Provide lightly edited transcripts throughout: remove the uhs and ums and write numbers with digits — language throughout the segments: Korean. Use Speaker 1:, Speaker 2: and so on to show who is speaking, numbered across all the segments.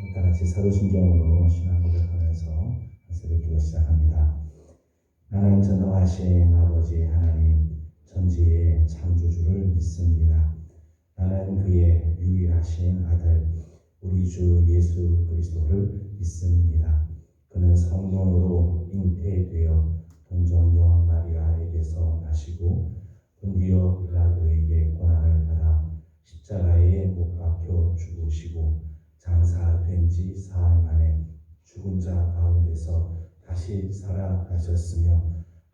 Speaker 1: 다 같이 사도신경으로 신앙 고백하면서 새벽기도 시작합니다. 나는 전능하신 아버지 하나님 전지의 창조주를 믿습니다. 나는 그의 유일하신 아들 우리 주 예수 그리스도를 믿습니다. 그는 성령으로 잉태되어 동정녀 마리아에게서 나시고 본디오 빌라도에게 고난을 받아 십자가에 못 박혀 죽으시고 장사된 지 사흘 만에 죽은 자 가운데서 다시 살아나셨으며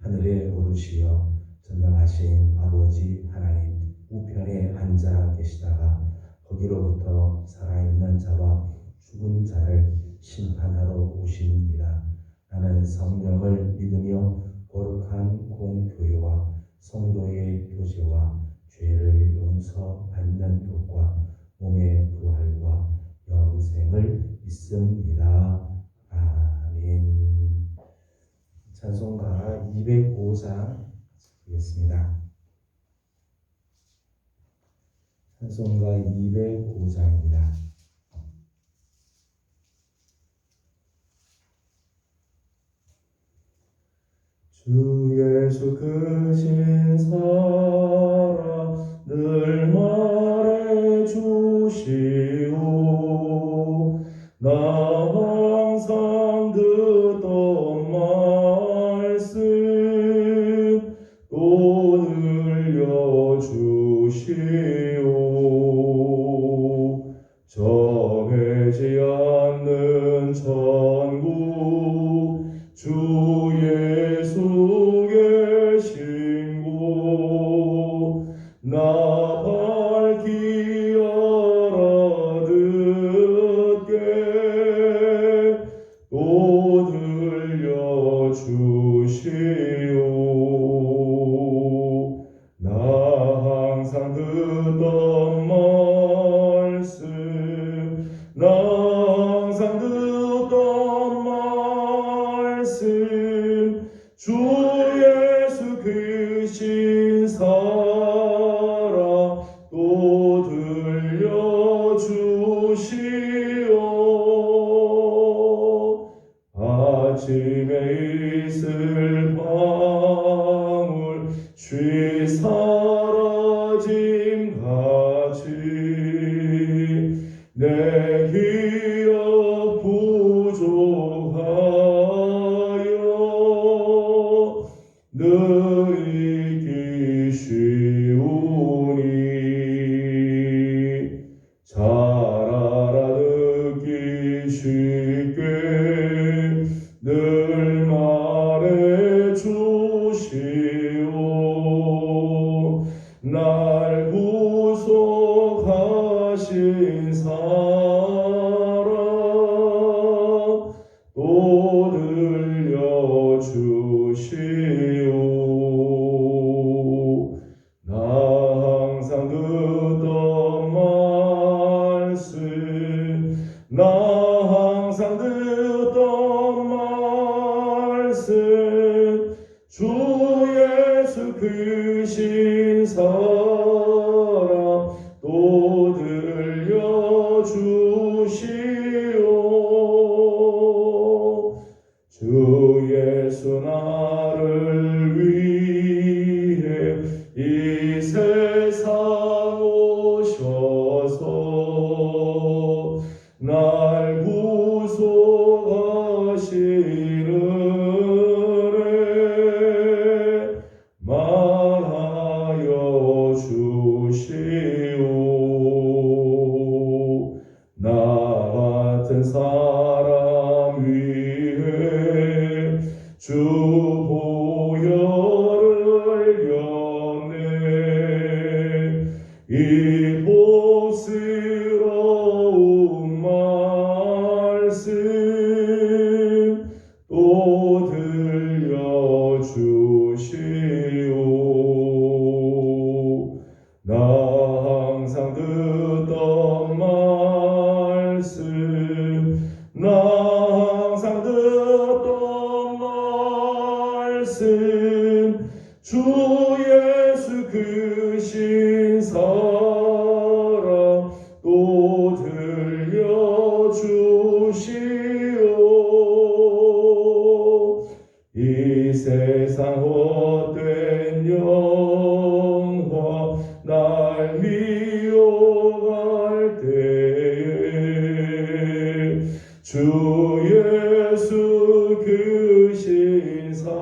Speaker 1: 하늘에 오르시어 전능하신 아버지 하나님 우편에 앉아 계시다가 거기로부터 살아있는 자와 죽은 자를 심판하러 오십니다. 나는 성령을 믿으며 거룩한 공교회와 성도의 교제와 죄를 용서받는 것과 몸의 부활과 영생을 믿습니다. 아멘. 찬송가 205장 읽겠습니다. 찬송가 205장입니다. 주 예수 크신 사랑 늘 말해주시오. 나 항상 듣던 말씀 또 들려주시오. 정해지 않는 천국 주 예수 계신 곳 나 밝히 알아듣게 또 들려주시오. 나 항상 듣던 말씀 나 항상 듣던 말씀 주 예수 크신 사랑 또 들려주시오. 아침에 있을 방울 쉬 사라짐 같이 내 기억 부족하여 늘 잊기 쉬우니 잘 알아듣기 쉽게 늘 말해주시오. 날 구속하신 사랑 또 들려주시오. 나 항상 듣던 말씀 나 항상 듣던 말씀 주 예수 크신 사랑 또 들려주시오. 주 예수 나를 위해 이 세상 오셔서 날 구속하시는 말하여 주시오. 나 같은 사람 위해 주 보혈을 였네. 이 복스러운 말씀 또 들려주시오. 나 항상 듣던 말씀 주 예수 그 신사랑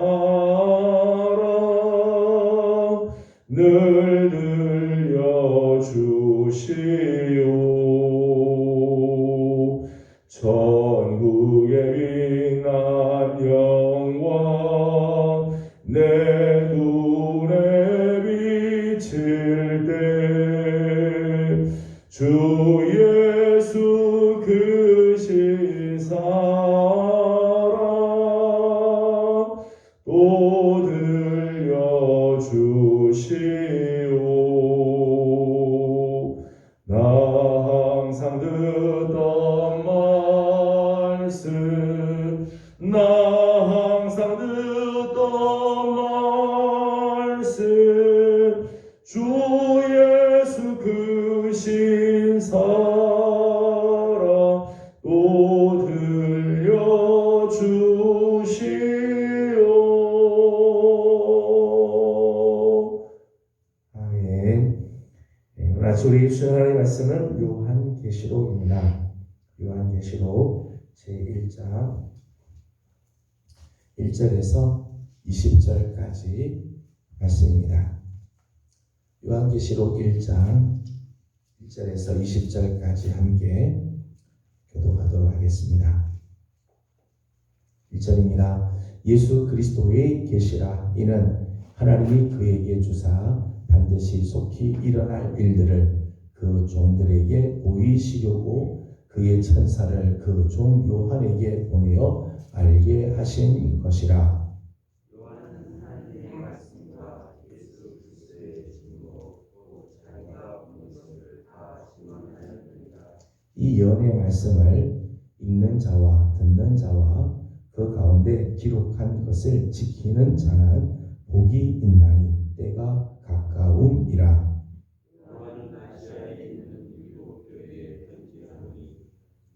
Speaker 1: 늘 들려주시오. 천국의 빛난 영광 내 눈에 비칠 때 주 예수 그 신사랑 또 들려주시오. 나 항상 듣던 말씀 나 항상 듣던 말씀 주 예수 그 신사랑 또 들려주시오. 아멘. 오늘 아침 우리 수련하는 말씀은 요한계시록입니다. 요한계시록 제1장 1절에서 20절까지 말씀입니다. 요한계시록 1장 1절에서 20절까지 함께 교독하도록 하겠습니다. 1절입니다. 예수 그리스도의 계시라. 이는 하나님이 그에게 주사 반드시 속히 일어날 일들을 그 종들에게 보이시려고 그의 천사를 그 종 요한에게 보내어 알게 하신 것이라.
Speaker 2: 요한은 하나님의 말씀과 예수 그리스도의 증거 또 자기가 본 것을 다 증언하였느니라.
Speaker 3: 이 연의 말씀을 읽는 자와 듣는 자와 그 가운데 기록한 것을 지키는 자는 복이 있나니 때가 가까움이라.
Speaker 2: 요한은 아시아에 있는 일곱 교회에 편지하노니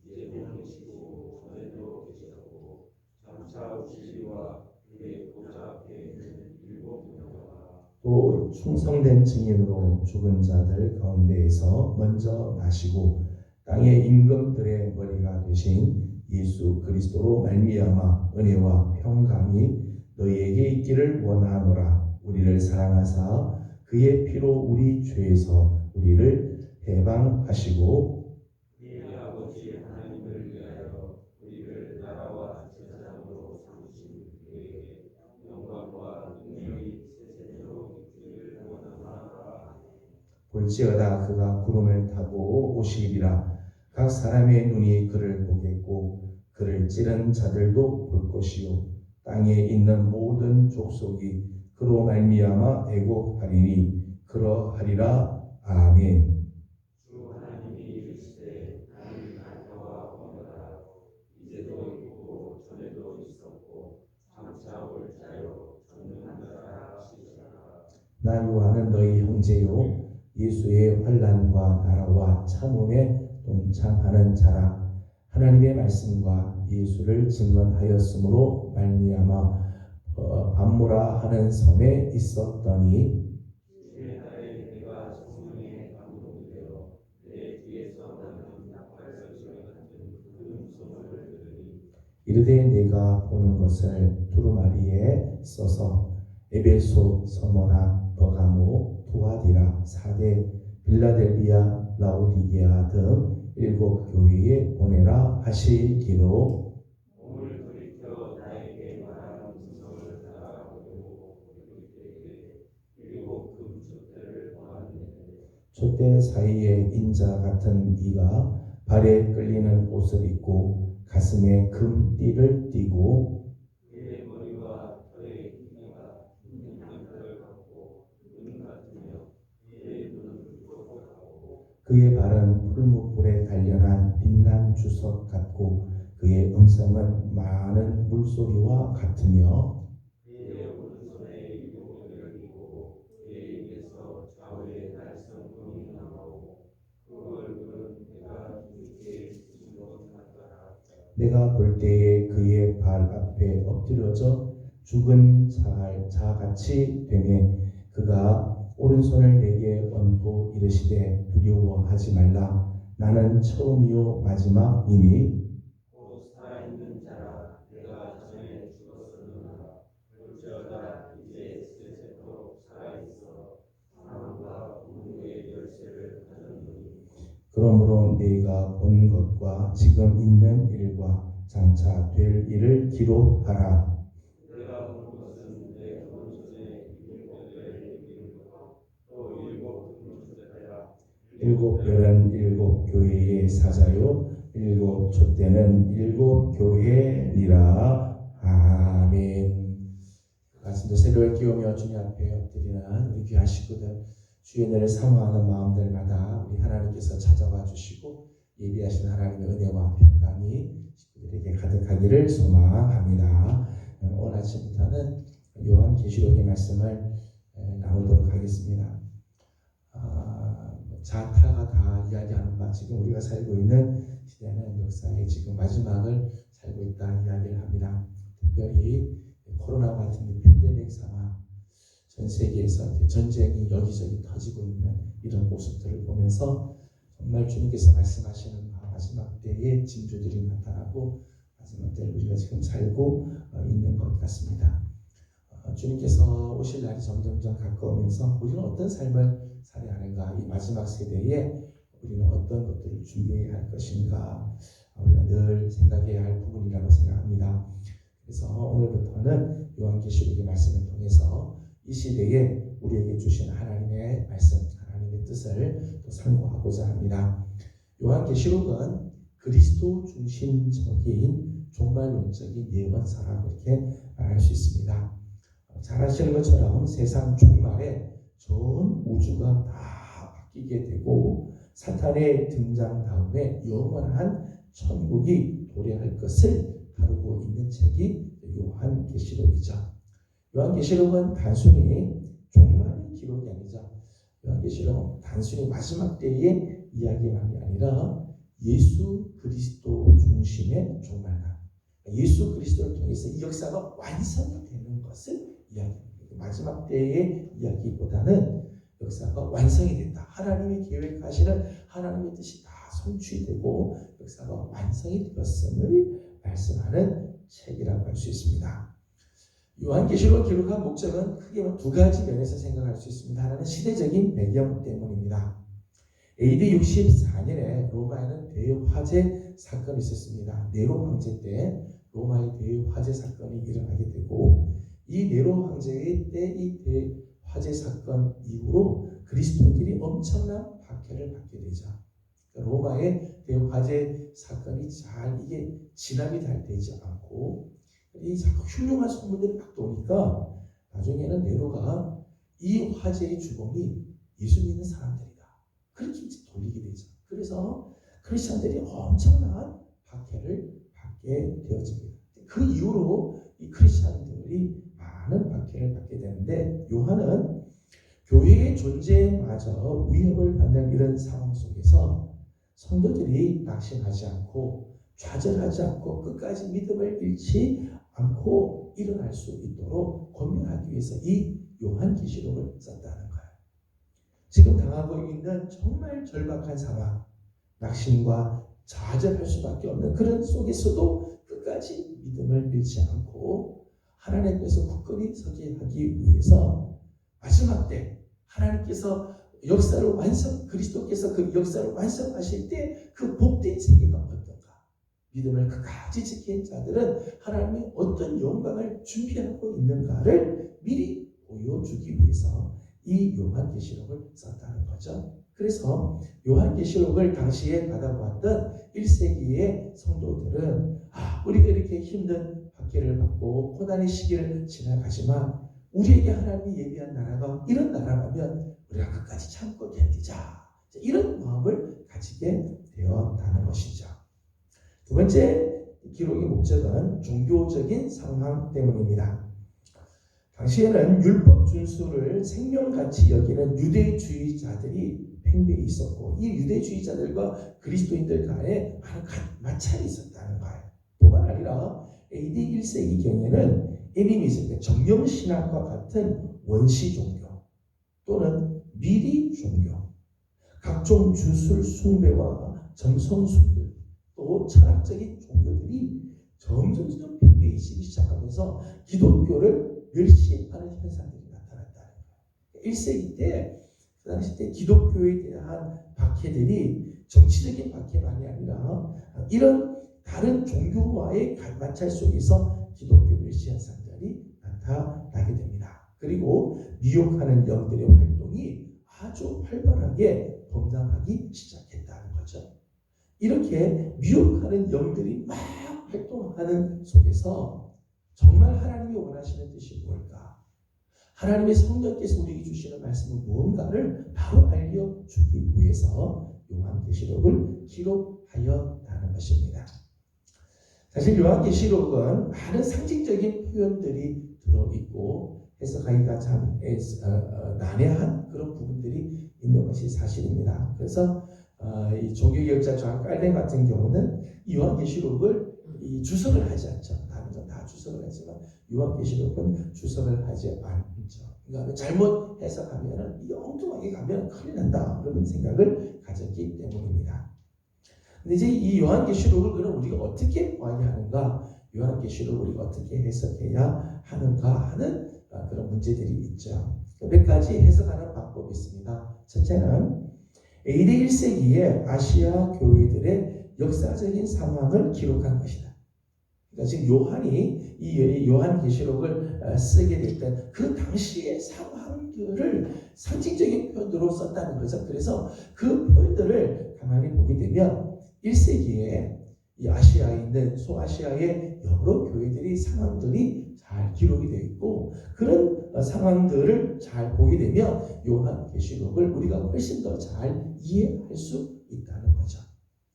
Speaker 2: 이제 보내시고 전에도 계시고 장차 오시리와 그의 보좌 앞에 있는 일곱 영과
Speaker 3: 또 충성된 증인으로 죽은 자들 가운데에서 먼저 나시고 땅의 임금들의 머리가 되신 예수 그리스도로 말미암아 은혜와 평강이 너희에게 있기를 원하노라. 우리를 사랑하사 그의 피로 우리 죄에서 우리를 해방하시고
Speaker 2: 그의 아버지 하나님을 위하여 우리를 나라와 제사장으로 삼으신 그에게 영광과 능력이 세세로 있기를 원하노라.
Speaker 3: 볼지어다 그가 구름을 타고 오시리라. 각 사람의 눈이 그를 보겠고 그를 찌른 자들도 볼 것이요 땅에 있는 모든 족속이 그로 말미암아 애곡하리니 그러하리라. 아멘.
Speaker 2: 주 하나님이 이르시되 나는 알파와 오메가라 이제도 있고 전에도 있었고 장차 올 자요 전능하라 하시리라.
Speaker 3: 나 요한은 너희 형제요 예수의 환난과 나라와 참음에 동참하는 자라. 하나님의 말씀과 예수를 증언하였으므로 말미암아 밤무라 하는 섬에 있었더니
Speaker 2: 주의 날에 내가 성령에 감동되어 내 뒤에서 나는 낙발소리 같은 큰 소문을 들으니
Speaker 3: 이르되 내가 보는 것을 두루마리에 써서 에베소, 서머나, 버가모, 투아디라, 사대, 빌라델비아, 라오디게아 등 일곱 교회에 보내라 하시기로.
Speaker 2: 몸을 돌이켜 나에게 말하는 음성을 따라오고 그들에게 일곱 금촛대를 보았는데
Speaker 3: 촛대 사이에 인자 같은 이가 발에 끌리는 옷을 입고 가슴에 금띠를 띠고
Speaker 2: 그의 머리와 털의 길이가 흰 양털 같고 눈 같으며 그의 눈은 붉고
Speaker 3: 그의 발은 풀무불에 단련한 빛난 주석 같고 그의 음성은 많은 물소리와 같으며
Speaker 2: 그의 오른손에 일곱 열이고 그의 입에서 좌우에 날성금이 나오고 그 얼굴은 내가 주께 비춘 것 같더라.
Speaker 3: 내가 볼 때에 그의 발 앞에 엎드려져 죽은 자같이 되매 그가 오른손을 내게 얹고 이르시되 두려워하지 말라. 나는 처음이요 마지막이니
Speaker 2: 곧
Speaker 3: 그러므로 네가 본 것과 지금 있는 일과 장차 될 일을 기록하라.
Speaker 2: 내가 본 것은 내 오른손에 일곱 별을 이루고 또 일곱 금숫대라.
Speaker 3: 일곱 별은 일곱 교회의 사자요 일곱 촛대는 일곱 교회니라. 아멘. 말씀도 새로이 끼우며 주님 앞에 엎드리는 우리 귀한 식구들, 주의 은혜를 사모하는 마음들마다 우리 하나님께서 찾아와 주시고 예비하신 하나님의 은혜와 평강이 식구들에게 가득하기를 소망합니다. 오늘 아침부터는 요한계시록의 말씀을 나누도록 하겠습니다. 자타가 다 이야기하는 바, 지금 우리가 살고 있는 시대는 역사의 지금 마지막을 살고 있다 이야기를 합니다. 특별히 코로나 같은 이 팬데믹 상황, 전 세계에서 이렇게 전쟁이 여기저기 터지고 있는 이런 모습들을 보면서 정말 주님께서 말씀하시는 마지막 때의 징조들이 나타나고 마지막 때를 우리가 지금 살고 있는 것 같습니다. 주님께서 오실 날이 점점점 가까우면서 우리는 어떤 삶을 살아야 하는가, 이 마지막 세대에 우리는 어떤 것들을 준비해야 할 것인가, 우리가 늘 생각해야 할 부분이라고 생각합니다. 그래서 오늘부터는 요한계시록의 말씀을 통해서 이 시대에 우리에게 주신 하나님의 말씀, 하나님의 뜻을 또 상고하고자 합니다. 요한계시록은 그리스도 중심적인 종말론적인 예언서라고 이렇게 말할 수 있습니다. 잘 아시는 것처럼 세상 종말에 전 우주가 다 바뀌게 되고 사탄의 등장 다음에 영원한 천국이 도래할 것을 다루고 있는 책이 요한계시록이죠. 요한계시록은 단순히 종말의 기록이 아니죠. 요한계시록은 단순히 마지막 때의 이야기만이 아니라 예수 그리스도 중심의 종말론, 예수 그리스도를 통해서 이 역사가 완성이 되는 것을 이야기합니다. 마지막 때의 이야기보다는 역사가 완성이 된다. 하나님이 계획하시는 하나님의 뜻이 다 성취되고 역사가 완성이 되었음을 말씀하는 책이라고 할 수 있습니다. 요한계시록을 기록한 목적은 크게 두 가지 면에서 생각할 수 있습니다. 하나는 시대적인 배경 때문입니다. AD 64년에 로마에는 대화재 사건이 있었습니다. 네로 황제 때 로마의 대화재 사건이 일어나게 되고 이 네로 황제의 때 이 대화재 사건 이후로 그리스도인들이 엄청난 박해를 받게 되죠. 로마의 대화재 사건이 잘 이게 진압이 잘 되지 않고 이 자꾸 훌륭한 소문들이 막 도니까 나중에는 네로가 이 화재의 주범이 예수 믿는 사람들이다, 그렇게 이제 돌리게 되죠. 그래서 크리스천들이 엄청난 박해를 받게 되어집니다. 그 이후로 이 크리스천들이 많은 박해를 받게 되는데 요한은 교회의 존재마저 위협을 받는 이런 상황 속에서 성도들이 낙심하지 않고 좌절하지 않고 끝까지 믿음을 잃지 않고 일어날 수 있도록 권면하기 위해서 이 요한계시록을 썼다는 거예요. 지금 당하고 있는 정말 절박한 상황, 낙심과 좌절할 수밖에 없는 그런 속에서도 끝까지 믿음을 잃지 않고 하나님 앞에서 굳건히 서게 하기 위해서 마지막 때 하나님께서 역사를 그리스도께서 그 역사를 완성하실 때 그 복된 세계가 어떤가, 믿음을 끝까지 지킨 자들은 하나님이 어떤 영광을 준비하고 있는가를 미리 보여주기 위해서 이 요한계시록을 썼다는 거죠. 그래서 요한계시록을 당시에 받아보았던 1세기의 성도들은 우리가 이렇게 힘든 박해를 받고 고난의 시기를 지나가지만 우리에게 하나님이 예비한 나라가 이런 나라라면 우리가 끝까지 참고 견디자, 이런 마음을 가지게 되었다는 것이죠. 두 번째 기록의 목적은 종교적인 상황 때문입니다. 당시에는 율법 준수를 생명같이 여기는 유대주의자들이 팽배히 있었고 이 유대주의자들과 그리스도인들 간에 많은 마찰이 있었다는 거예요. 뿐만 아니라 AD 1세기경에는 애니미즘, 정령신학과 같은 원시 종교 또는 미리 종교, 각종 주술 숭배와 점성술들, 또 철학적인 종교들이 점점 팽배해지기 시작하면서 기독교를 멸시하는 현상들이 나타났다는 거예요. 1세기 때, 그 당시 때 기독교에 대한 박해들이 정치적인 박해만이 아니라 이런 다른 종교와의 마찰 속에서 기독교 메시아 상달이 나타나게 됩니다. 그리고 미혹하는 영들의 활동이 아주 활발하게 범람하기 시작했다는 거죠. 이렇게 미혹하는 영들이 막 활동하는 속에서 정말 하나님이 원하시는 뜻이 뭘까? 하나님의 성령께서 우리에게 주시는 말씀은 무언가를 바로 알려주기 위해서 요한계시록을 기록하였다는 것입니다. 사실 요한계시록은 많은 상징적인 표현들이 들어있고 해석하기가 참 난해한 그런 부분들이 있는 것이 사실입니다. 그래서 이 종교개혁자 존 칼빈 같은 경우는 이 요한계시록을 이 주석을 하지 않죠. 다른 건 다 주석을 하지만 요한계시록은 주석을 하지 않죠. 그러니까 잘못 해석하면 이 엉뚱하게 가면 큰일 난다 그런 생각을 가졌기 때문입니다. 근데 이제 이 요한계시록을 그럼 우리가 어떻게 봐야 하는가? 요한계시록을 우리가 어떻게 해석해야 하는가 하는 그런 문제들이 있죠. 몇 가지 해석하는 방법이 있습니다. 첫째는 AD 1세기에 아시아 교회들의 역사적인 상황을 기록한 것이다. 그러니까 지금 요한이 이 요한계시록을 쓰게 될 때 그 당시의 상황들을 상징적인 표현으로 썼다는 거죠. 그래서 그 표현들을 가만히 보게 되면 1세기에 이 아시아에 있는 소아시아의 여러 교회들이 상황들이 잘 기록이 되어 있고 그런 상황들을 잘 보게 되면 요한계시록을 우리가 훨씬 더 잘 이해할 수 있다는 거죠.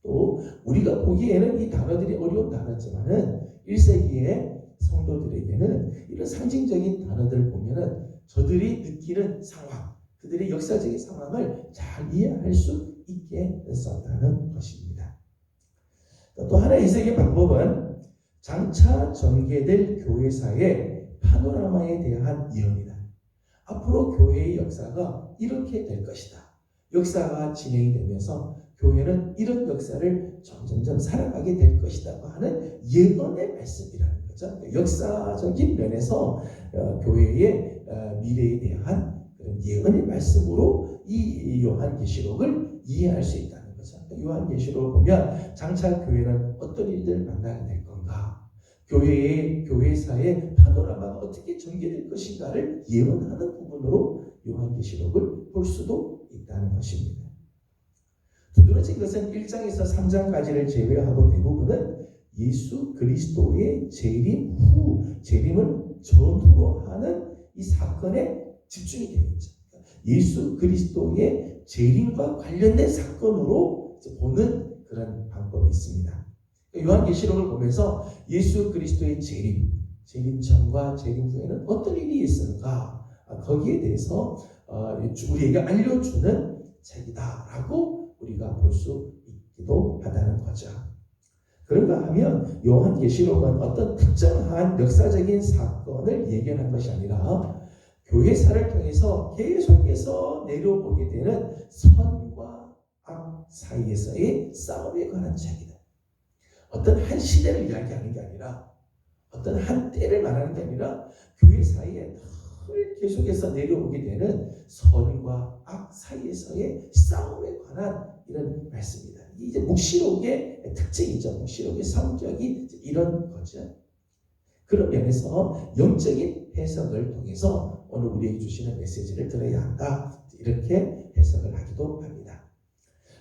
Speaker 3: 또 우리가 보기에는 이 단어들이 어려운 단어지만은 1세기의 성도들에게는 이런 상징적인 단어들을 보면은 저들이 느끼는 상황, 그들의 역사적인 상황을 잘 이해할 수 있게 썼다는 것입니다. 또 하나의 해석의 방법은 장차 전개될 교회사의 파노라마에 대한 예언이다. 앞으로 교회의 역사가 이렇게 될 것이다. 역사가 진행이 되면서 교회는 이런 역사를 점점점 살아가게 될 것이라고 하는 예언의 말씀이라는 거죠. 역사적인 면에서 교회의 미래에 대한 예언의 말씀으로 이 요한계시록을 이해할 수 있다는 거죠. 요한계시록을 보면 장차 교회는 어떤 일들을 만나게 될 건가? 교회사의 파노라마가 어떻게 전개될 것인가를 예언하는 부분으로 요한계시록을 볼 수도 있다는 것입니다. 두드러진 것은 1장에서 3장까지를 제외하고 대부분은 예수 그리스도의 재림을 전후로 하는 이 사건에 집중이 되어 있죠. 예수 그리스도의 재림과 관련된 사건으로 보는 그런 방법이 있습니다. 요한계시록을 보면서 예수 그리스도의 재림 전과 재림 후에는 어떤 일이 있었는가 거기에 대해서 우리에게 알려주는 책이다라고 우리가 볼 수 있기도 하다는 거죠. 그런가 하면 요한계시록은 어떤 특정한 역사적인 사건을 예견한 것이 아니라 교회사를 통해서 계속해서 내려오게 되는 선과 악 사이에서의 싸움에 관한 책이다. 어떤 한 시대를 이야기하는 게 아니라 어떤 한 때를 말하는 게 아니라 교회 사이에 늘 계속해서 내려오게 되는 선과 악 사이에서의 싸움에 관한 이런 말씀입니다. 이제 묵시록의 특징이죠. 묵시록의 성격이 이런 거죠. 그런 면에서 영적인 해석을 통해서 오늘 우리에게 주시는 메시지를 들어야 한다. 이렇게 해석을 하기도 합니다.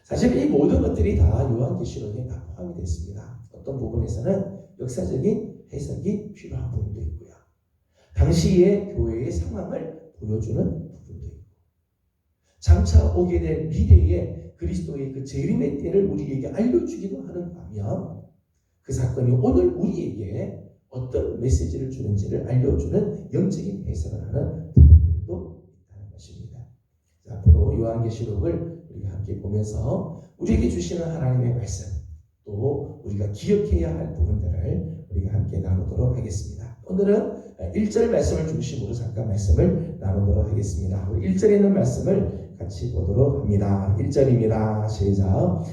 Speaker 3: 사실 이 모든 것들이 다 요한계시록에 다 포함이 됐습니다. 어떤 부분에서는 역사적인 해석이 필요한 부분도 있고요. 당시의 교회의 상황을 보여주는 부분도 있고 장차 오게 될 미래의 그리스도의 그 재림의 때를 우리에게 알려주기도 하는 반면 그 사건이 오늘 우리에게 어떤 메시지를 주는지를 알려주는 영적인 해석을 하는 부분들도 있다는 것입니다. 자, 앞으로 요한계시록을 우리가 함께 보면서 우리에게 주시는 하나님의 말씀 또 우리가 기억해야 할 부분들을 우리가 함께 나누도록 하겠습니다. 오늘은 1절 말씀을 중심으로 잠깐 말씀을 나누도록 하겠습니다. 우리 1절에 있는 말씀을 같이 보도록 합니다. 1절입니다. 시작.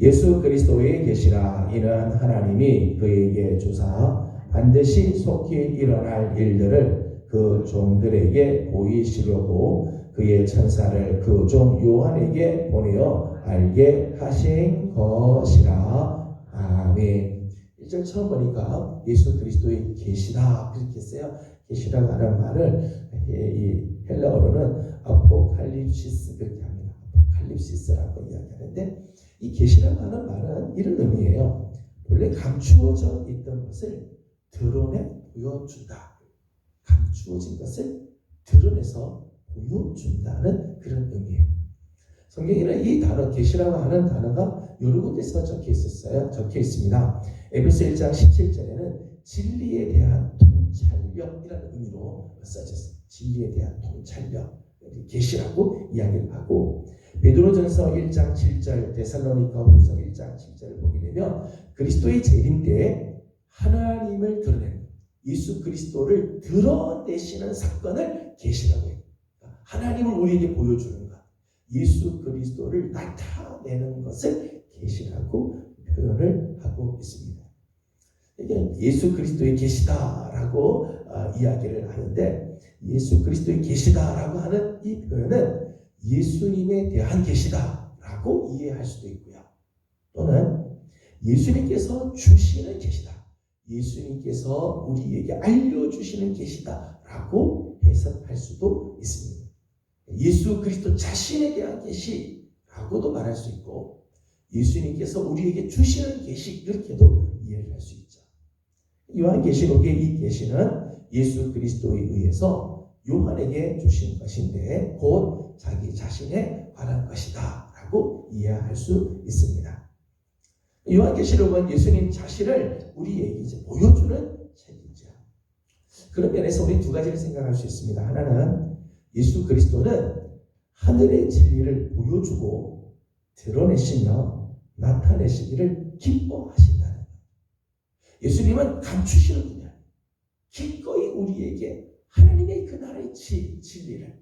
Speaker 3: 예수 그리스도의 계시라. 이는 하나님이 그에게 주사 반드시 속히 일어날 일들을 그 종들에게 보이시려고 그의 천사를 그 종 요한에게 보내어
Speaker 1: 알게 하신 것이라. 아멘. 1절 처음 보니까 예수 그리스도의 계시다 그렇게 했어요. 계시라고 하는 말을 이 헬라어로는 아포칼립시스 그렇게 합니다. 아포칼립시스라고 이야기하는데 이 계시라고 하는 말은 이런 의미예요. 원래 감추어져 있던 것을 드러내 보여준다. 감추어진 것을 드러내서 보여준다는 그런 의미예요. 성경에는 이 단어 계시라고 하는 단어가 여러 군데서 적혀 있습니다. 에베소 1장 17절에는 진리에 대한 통찰력이라는 의미로 써졌어요. 진리에 대한 통찰력, 계시라고 이야기를 하고 베드로전서 1장 7절, 데살로니가후서 1장 7절을 보게 되면 그리스도의 재림 때에 하나님을 드러내는 예수 그리스도를 드러내시는 사건을 계시라고 해요. 하나님을 우리에게 보여주는 것, 예수 그리스도를 나타내는 것을 계시라고 표현을 하고 있습니다. 이게 예수 그리스도의 계시다라고 이야기를 하는데 예수 그리스도의 계시다라고 하는 이 표현은 예수님에 대한 계시다라고 이해할 수도 있고요. 또는 예수님께서 주시는 계시다. 예수님께서 우리에게 알려주시는 계시다라고 해석할 수도 있습니다. 예수 그리스도 자신에 대한 계시라고도 말할 수 있고 예수님께서 우리에게 주시는 계시 이렇게도 이해를 할 수 있죠. 요한계시록의 이 계시는 예수 그리스도에 의해서 요한에게 주신 것인데 곧 자기 자신에 관한 것이다 라고 이해할 수 있습니다. 요한계시록은 예수님 자신을 우리에게 이제 보여주는 책이죠. 그런 면에서 우리 두 가지를 생각할 수 있습니다. 하나는 예수 그리스도는 하늘의 진리를 보여주고 드러내시며 나타내시기를 기뻐하신다는 거예요. 예수님은 감추시는 분이에요. 기꺼이 우리에게 하나님의 그 나라의 진리를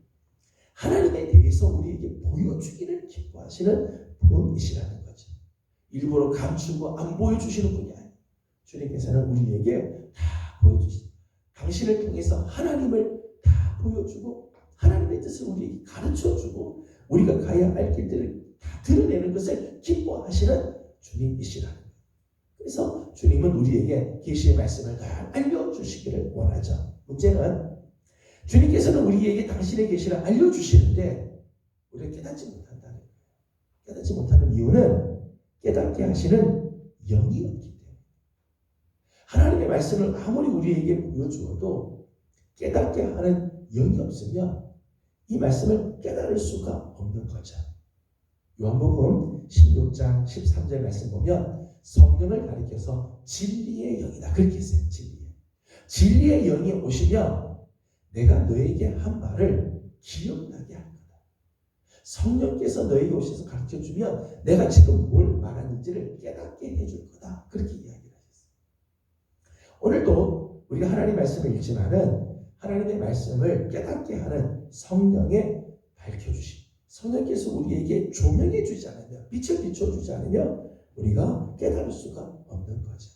Speaker 1: 하나님에 대해서 우리에게 보여주기를 기뻐하시는 분이시라는 거죠. 일부러 감추고 안 보여주시는 분이 아니에요. 주님께서는 우리에게 다 보여주시죠. 당신을 통해서 하나님을 다 보여주고 하나님의 뜻을 우리에게 가르쳐주고 우리가 가야 할 길들을 다 드러내는 것을 기뻐하시는 주님이시라는 거예요. 그래서 주님은 우리에게 계시의 말씀을 다 알려주시기를 원하죠. 문제는 주님께서는 우리에게 당신의 계시를 알려주시는데 우리가 깨닫지 못한다는 거예요. 깨닫지 못하는 이유는 깨닫게 하시는 영이 없기 때문에 하나님의 말씀을 아무리 우리에게 보여주어도 깨닫게 하는 영이 없으면 이 말씀을 깨달을 수가 없는 거죠. 요한복음 16장 13절 말씀 보면 성령을 가리켜서 진리의 영이다 그렇게 했어요. 진리의 영이 오시면 내가 너에게 한 말을 기억나게 할 거다. 성령께서 너에게 오셔서 가르쳐주면 내가 지금 뭘 말하는지를 깨닫게 해줄 거다. 그렇게 이야기를 하셨어요. 오늘도 우리가 하나님의 말씀을 읽지만은 하나님의 말씀을 깨닫게 하는 성령의 밝혀주심. 성령께서 우리에게 조명해 주지 않으면, 빛을 비춰주지 않으면 우리가 깨달을 수가 없는 거죠.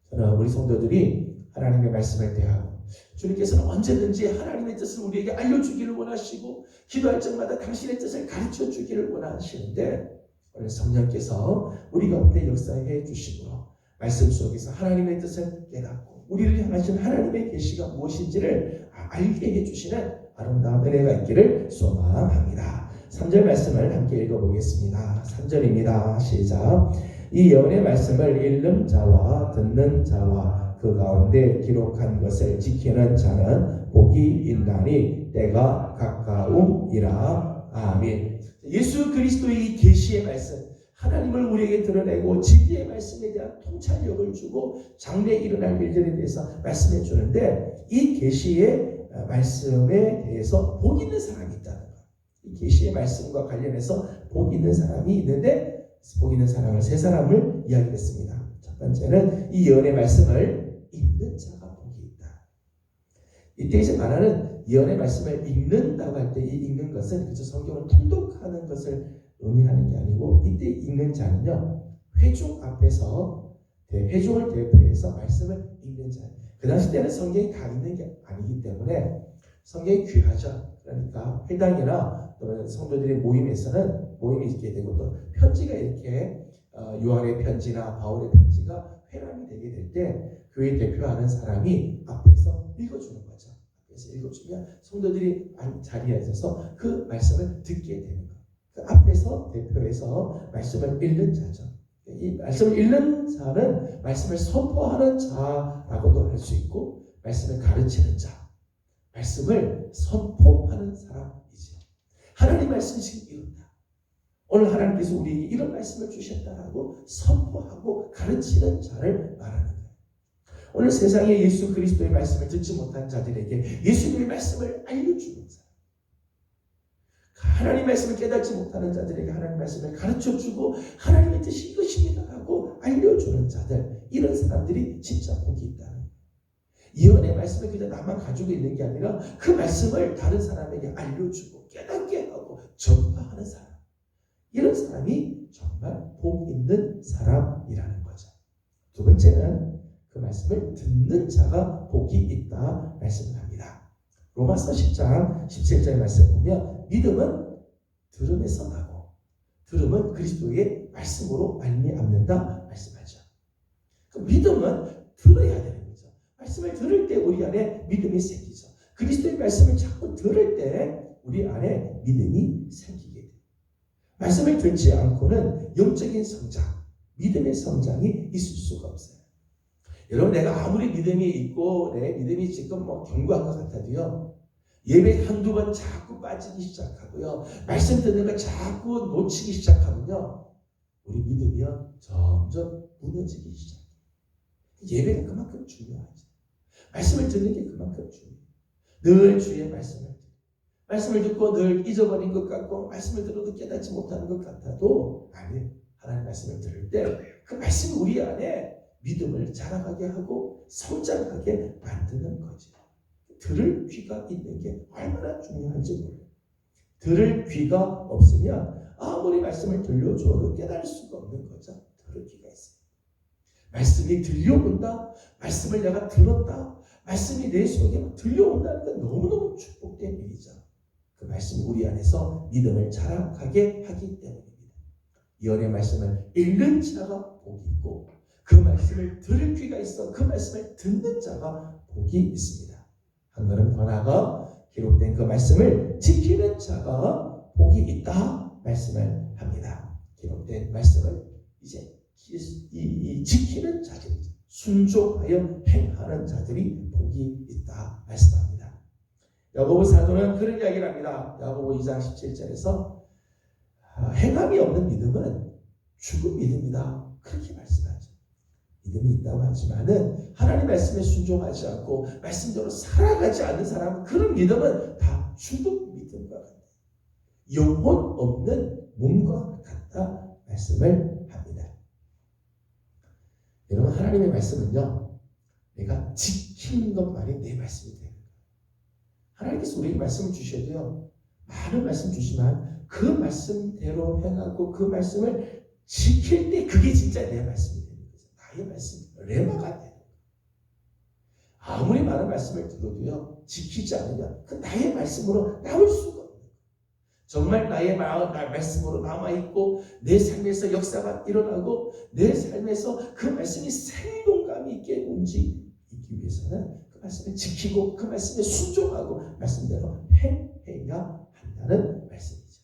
Speaker 1: 저는 우리 성도들이 하나님의 말씀을 대하고 주님께서는 언제든지 하나님의 뜻을 우리에게 알려주기를 원하시고 기도할 적마다 당신의 뜻을 가르쳐 주기를 원하시는데 오늘 성령께서 우리 가운데 역사해 주시고 말씀 속에서 하나님의 뜻을 깨닫고 우리를 향하신 하나님의 계시가 무엇인지를 알게 해주시는 아름다운 은혜가 있기를 소망합니다. 3절 말씀을 함께 읽어보겠습니다. 3절입니다. 시작. 이 예언의 말씀을 읽는 자와 듣는 자와 그 가운데 기록한 것을 지키는 자는 복이 있나니 때가 가까움이라. 아멘. 예수 그리스도의 계시의 말씀, 하나님을 우리에게 드러내고 진리의 말씀에 대한 통찰력을 주고 장래에 일어날 일들에 대해서 말씀해 주는데 이 계시의 말씀에 대해서 복 있는 사람이 있다는 거예요. 이 계시의 말씀과 관련해서 복 있는 사람이 있는데 복 있는 사람을 세 사람을 이야기했습니다. 첫 번째는 이 예언의 말씀을 읽는 자가 복이 있다. 이때 이제 말하는 예언의 말씀을 읽는다고 할 때 이 읽는 것은 그저 성경을 통독하는 것을 의미하는 게 아니고 이때 읽는 자는요 회중 앞에서 회중을 대표해서 말씀을 읽는 자. 그 당시 때는 성경이 다 있는 게 아니기 때문에 성경이 귀하죠. 그러니까 회당이나 또는 성도들의 모임에서는 모임이 있게 되고 또 편지가 이렇게 요한의 편지나 바울의 편지가 회람이 되게 될 때 교회 대표하는 사람이 앞에서 읽어주는 거죠. 앞에서 읽어주면 성도들이 자리에 앉아서 그 말씀을 듣게 되는 거예요. 그 앞에서 대표해서 말씀을 읽는 자죠. 이 말씀을 읽는 자는 말씀을 선포하는 자라고도 할 수 있고 말씀을 가르치는 자, 말씀을 선포하는 사람이죠. 하나님 말씀이 지금 이런다. 오늘 하나님께서 우리에게 이런 말씀을 주셨다라고 선포하고 가르치는 자를 말하는 거예요. 오늘 세상에 예수 그리스도의 말씀을 듣지 못한 자들에게 예수님의 말씀을 알려주는 사람, 하나님 말씀을 깨닫지 못하는 자들에게 하나님 말씀을 가르쳐주고 하나님의 뜻이 이것입니다라고 알려주는 자들, 이런 사람들이 진짜 복이 있다는 거예요. 예언의 말씀을 그냥 나만 가지고 있는 게 아니라 그 말씀을 다른 사람에게 알려주고 깨닫게 하고 전파하는 사람, 이런 사람이 정말 복 있는 사람이라는 거죠. 두 번째는 그 말씀을 듣는 자가 복이 있다 말씀을 합니다. 로마서 10장 17절의 말씀 보면 믿음은 들음에서 나고 들음은 그리스도의 말씀으로 말미암는다 말씀하죠. 그 믿음은 들어야 되는 거죠. 말씀을 들을 때 우리 안에 믿음이 생기죠. 그리스도의 말씀을 자꾸 들을 때 우리 안에 믿음이 생기게 돼요. 말씀을 듣지 않고는 영적인 성장, 믿음의 성장이 있을 수가 없어요. 여러분, 내가 아무리 믿음이 있고 내 믿음이 지금 견고한 것 같아도요, 예배 한두 번 자꾸 빠지기 시작하고요, 말씀 듣는 걸 자꾸 놓치기 시작하면요, 우리 믿음이요 점점 무너지기 시작해요. 예배가 그만큼 중요하죠. 말씀을 듣는 게 그만큼 중요해요. 늘 주의 말씀을 듣고 늘 잊어버린 것 같고 말씀을 들어도 깨닫지 못하는 것 같아도 아니에요. 하나님 말씀을 들을 때 그 말씀이 우리 안에 믿음을 자라가게 하고 성장하게 만드는 거죠. 들을 귀가 있는 게 얼마나 중요한지 몰라요. 들을 귀가 없으면 아무리 말씀을 들려줘도 깨달을 수가 없는 거죠. 들을 귀가 있어요. 말씀이 들려온다, 말씀을 내가 들었다, 말씀이 내 속에 들려온다는 건 너무너무 축복된 일이죠. 그 말씀이 우리 안에서 믿음을 자라가게 하기 때문입니다. 예언의 말씀을 읽는 자가 복이 있고 그 말씀을 들을 귀가 있어 그 말씀을 듣는 자가 복이 있습니다. 한 걸음 더 나아가 기록된 그 말씀을 지키는 자가 복이 있다 말씀을 합니다. 기록된 말씀을 이제 지키는 자들이, 순종하여 행하는 자들이 복이 있다 말씀합니다. 야고보 사도는 그런 이야기를 합니다. 야고보 2장 17절에서 행함이 없는 믿음은 죽은 믿음이다 그렇게 말씀하죠. 믿음이 있다고 하지만은 하나님 말씀에 순종하지 않고 말씀대로 살아가지 않는 사람은 그런 믿음은 다 죽은 믿음과 같다. 영혼 없는 몸과 같다 말씀을 합니다. 여러분, 하나님의 말씀은요, 내가 지키는 것만이 내 말씀이 되는 거예요. 하나님께서 우리에게 말씀을 주셔도요, 많은 말씀 주시면 그 말씀대로 행하고 그 말씀을 지킬 때 그게 진짜 내 말씀이 되는 거죠. 나의 말씀, 레마가 돼요. 아무리 많은 말씀을 들어도요, 지키지 않으면 그 나의 말씀으로 나올 수가 없는 거예요. 정말 나의 말씀으로 남아있고 내 삶에서 역사가 일어나고 내 삶에서 그 말씀이 생동감 있게 움직이기 위해서는 그 말씀을 지키고 그 말씀에 순종하고 말씀대로 행해야 한다는 말씀이죠.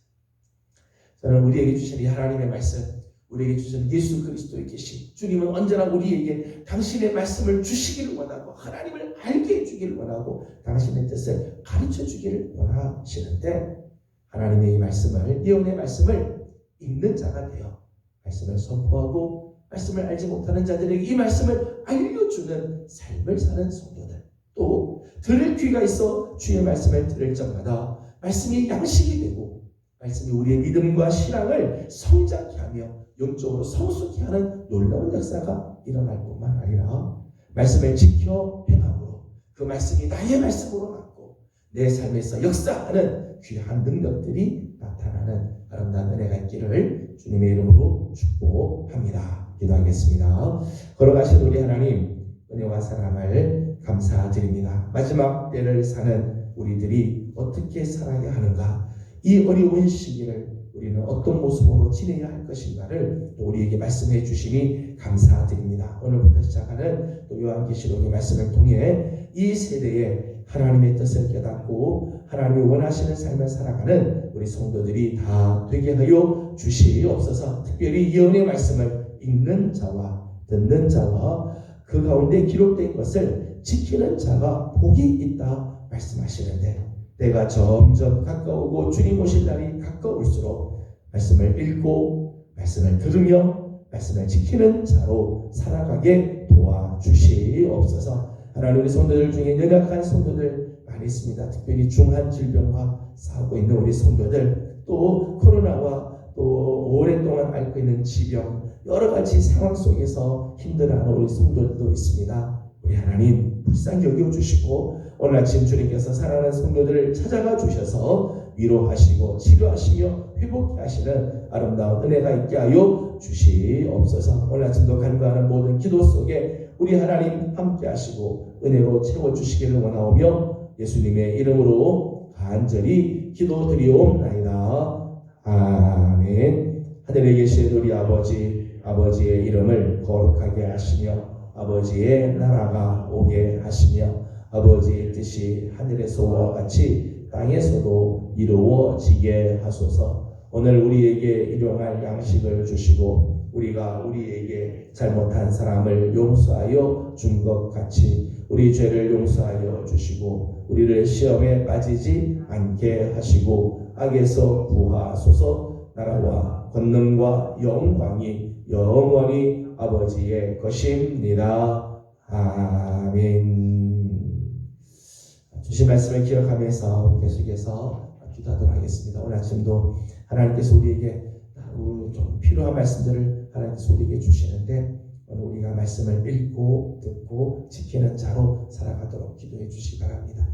Speaker 1: 저는 우리에게 주신 이 하나님의 말씀, 우리에게 주신 예수 그리스도의 계시, 주님은 언제나 우리에게 당신의 말씀을 주시기를 원하고 하나님을 알게 해주기를 원하고 당신의 뜻을 가르쳐 주기를 원하시는데, 하나님의 이 말씀을, 예언의 말씀을 읽는 자가 되어 말씀을 선포하고 말씀을 알지 못하는 자들에게 이 말씀을 알려주는 삶을 사는 성도들, 또 들을 귀가 있어 주의 말씀을 들을 적마다 말씀이 양식이 되고 말씀이 우리의 믿음과 신앙을 성장케 하며 영적으로 성숙케 하는 놀라운 역사가 일어날 뿐만 아니라 말씀을 지켜 행함으로 그 말씀이 나의 말씀으로 남고 내 삶에서 역사하는 귀한 능력들이 나타나는 아름다운 은혜가 있기를 주님의 이름으로 축복합니다. 기도하겠습니다. 걸어가신 우리 하나님, 은혜와 사랑을 감사드립니다. 마지막 때를 사는 우리들이 어떻게 살아야 하는가, 이 어려운 시기를 우리는 어떤 모습으로 지내야 할 것인가를 또 우리에게 말씀해 주시니 감사드립니다. 오늘부터 시작하는 또 요한계시록의 말씀을 통해 이 세대에 하나님의 뜻을 깨닫고 하나님이 원하시는 삶을 살아가는 우리 성도들이 다 되게 하여 주시옵소서. 특별히 예언의 말씀을 읽는 자와 듣는 자와 그 가운데 기록된 것을 지키는 자가 복이 있다 말씀하시는데, 때가 점점 가까우고 주님 오실 날이 가까울수록 말씀을 읽고 말씀을 들으며 말씀을 지키는 자로 살아가게 도와주시옵소서. 하나님, 우리 성도들 중에 연약한 성도들 많이 있습니다. 특별히 중한 질병과 싸우고 있는 우리 성도들, 또 코로나와 또 오랫동안 앓고 있는 지병, 여러 가지 상황 속에서 힘들어하는 우리 성도들도 있습니다. 우리 하나님 불쌍히 여겨주시고 오늘 아침 주님께서 사랑하는 성도들을 찾아가 주셔서 위로하시고 치료하시며 회복케 하시는 아름다운 은혜가 있게 하여 주시옵소서. 오늘 아침도 간구하는 모든 기도 속에 우리 하나님 함께 하시고 은혜로 채워주시기를 원하오며 예수님의 이름으로 간절히 기도드리옵나이다. 아멘. 하늘에 계신 우리 아버지의 이름을 거룩하게 하시며 아버지의 나라가 오게 하시며 아버지의 뜻이 하늘에서와 같이 땅에서도 이루어지게 하소서. 오늘 우리에게 일용할 양식을 주시고 우리가 우리에게 잘못한 사람을 용서하여 준 것 같이 우리 죄를 용서하여 주시고 우리를 시험에 빠지지 않게 하시고 악에서 구하소서. 나라와 권능과 영광이 영원히 아버지의 것입니다. 아멘. 주신 말씀을 기억하면서 우리 계속해서 기도하도록 하겠습니다. 오늘 아침도 하나님께서 우리에게 좀 필요한 말씀들을 하나님께서 우리에게 주시는데 오늘 우리가 말씀을 읽고 듣고 지키는 자로 살아가도록 기도해 주시기 바랍니다.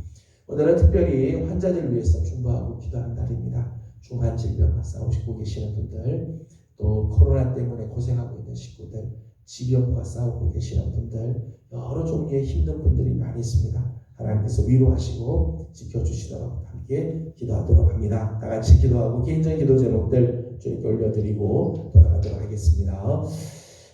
Speaker 1: 오늘은 특별히 환자들을 위해서 중보하고 기도하는 날입니다. 중한 질병과 싸우고 계시는 분들, 또 코로나 때문에 고생하고 있는 식구들, 지병과 싸우고 계시는 분들, 여러 종류의 힘든 분들이 많이 있습니다. 하나님께서 위로하시고 지켜주시도록 함께 기도하도록 합니다. 다 같이 기도하고 개인적인 기도 제목들 주님께 올려드리고 돌아가도록 하겠습니다.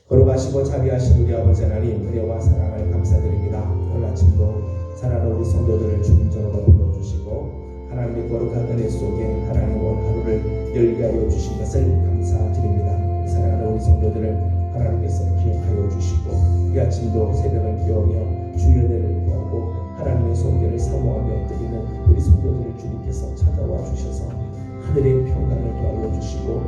Speaker 1: 거룩하시고 자비하신 우리 아버지 하나님, 은혜와 사랑을 감사드립니다. 오늘 아침도 사랑하는 우리 성도들을 주님전으로 불러주시고 하나님의 거룩한 은혜 속에 하나님 오늘 하루를 열게 하여 주신 것을 감사드립니다. 사랑하는 우리 성도들을 하나님께서 기억하여 주시고 이 아침도 새벽을 깨우며 주의 은혜를 구하고 하나님의 손길을 사모하며 드리는 우리 성도들을 주님께서 찾아와 주셔서 하늘의 평강을 더하여 주시고